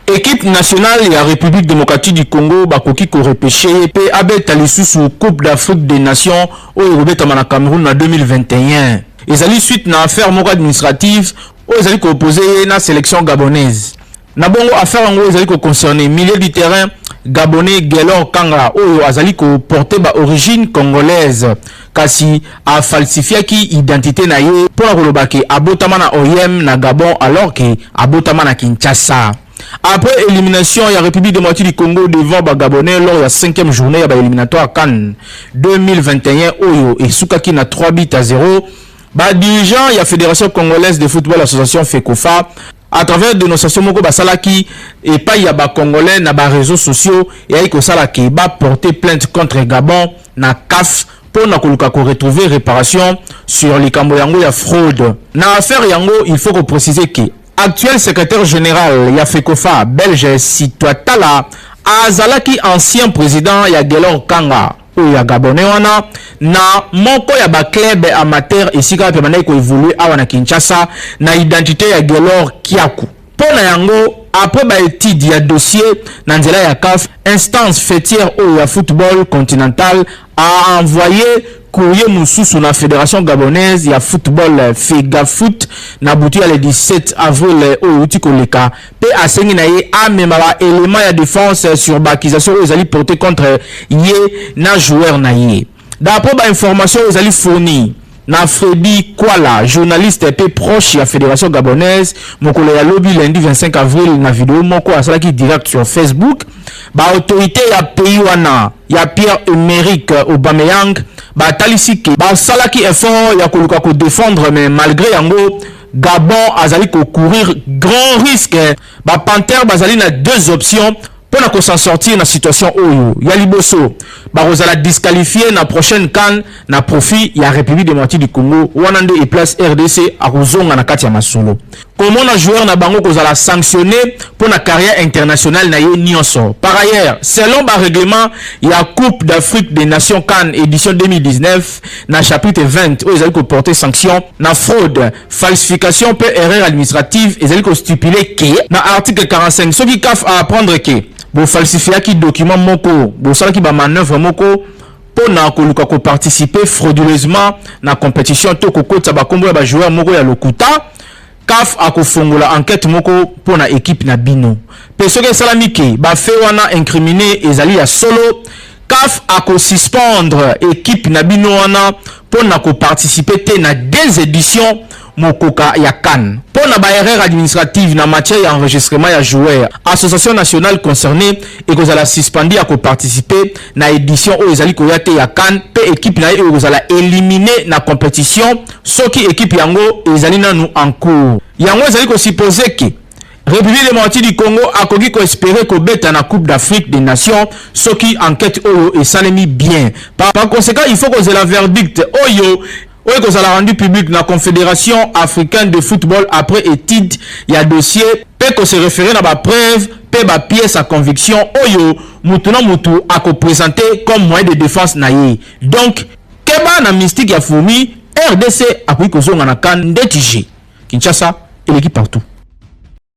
Équipe nationale et la République démocratique du Congo bakoki ko repêché pe abeta lisusu Coupe d'Afrique des Nations au Robeta na Cameroun en 2021. Ezali suite na affaire moko administrative au ezali ko opposé na sélection gabonaise. Na bongo affaire ngo ezali ko concerner milieu du terrain gabonais Gelor Kanga oyo azali ko porter ba origine congolaise kasi a falsifié ki identité na ye pour kolobaki abotama na OIM na Gabon alors que abotama na Kinshasa. Après élimination, il y a République démocratique du Congo devant les Gabonais lors de la 5e journée de l'éliminatoire Cannes 2021 Oyo et Soukaki na 3-0. Dirigeant, il y a Fédération Congolaise de Football Association FECOFA à travers dénonciation moko basalaki et pas y a ba Congolais na ba réseaux sociaux et aiko salaki ba porter plainte contre Gabon na CAF pour na koluka ko retrouver réparation sur les kambo yango ya fraude. Na affaire yango, il faut préciser que actuel secrétaire général ya FECOFA belge Sitwatala azalaki ancien président ya Gelor Kanga ou ya Gabonais wana na moko ya ba club amateur esika pe manai ko évoluer awa na Kinshasa na identité ya Gelor Kiaku. Pona yango après ba étude ya dossier na nzela ya CAF instance fêtière ou ya football continental a envoyé courrier mususu na fédération gabonaise ya football FEGAFOOT na butu ya le 17 avril au uti koleka pe asengi na ye amema ba élément ya défense sur ba accusation aux ali porté contre ye na joueur na ye. D'après ba information aux ali fourni na Freddy Kwala, journaliste peu proche de la Fédération gabonaise, mokolo ya lobby lundi 25 avril na vidéo moko asalaki direct sur Facebook, ba autorité ya pays wana ya Pierre-Emerick Aubameyang ba talisiki ba salaki effort ya koluka ko défendre mais malgré yango Gabon azali ko courir grand risque. Ba Panther bazali na deux options pour na s'en sortir na situation oyo ya liboso ba rozala disqualifié na prochaine CAN na profit ya République démocratique du Congo wanande et place RDC a kozonga na kati ya masolo. Comment na joueur na bango kozala sanctionné pour na carrière internationale na ye nyonso. Par ailleurs, selon ba règlement ya Coupe d'Afrique des Nations CAN édition 2019 na chapitre 20 où ils allaient porter sanction na fraude, falsification peut erreur administrative ils allaient stipuler que na article 45 ce qui CAF à apprendre que bo falsifier qui document moko bo sala ki ba manœuvre moko pour na koluka ko participer frauduleusement na compétition to ko kota ba kombo ba joueur moko ya lokuta CAF a kofongola enquête moko pour na équipe na bino peso ke salamiki ba fait wana incriminé ezali ya solo CAF a ko suspendre équipe na bino wana pour na ko participer te na des éditions mokoka ya CAN pour na ba erreur administrative na matière ya enregistrement ya joueur association nationale concernée et que la suspendre à ko participer na édition o ezali ko yate ya CAN pe équipe na e kozala éliminer na compétition soki équipe yango ezali nanu en cours yango ezali ko supposer que République démocratique du Congo a koki ko espérer ko beta na Coupe d'Afrique des Nations soki enquête oyo et salemi bien par conséquent il faut que la verdict oyo oui, que ça l'a rendu public la Confédération africaine de football après étude, il y a dossier, peut que se référer à ma preuve, peut ma pièce à conviction, oyo, moutouna moutou, à ko présenter comme moyen de défense naïe. Donc, keba na mystique ya fourmi, RDC a pris que son anakan DTG, Kinshasa et l'équipe partout.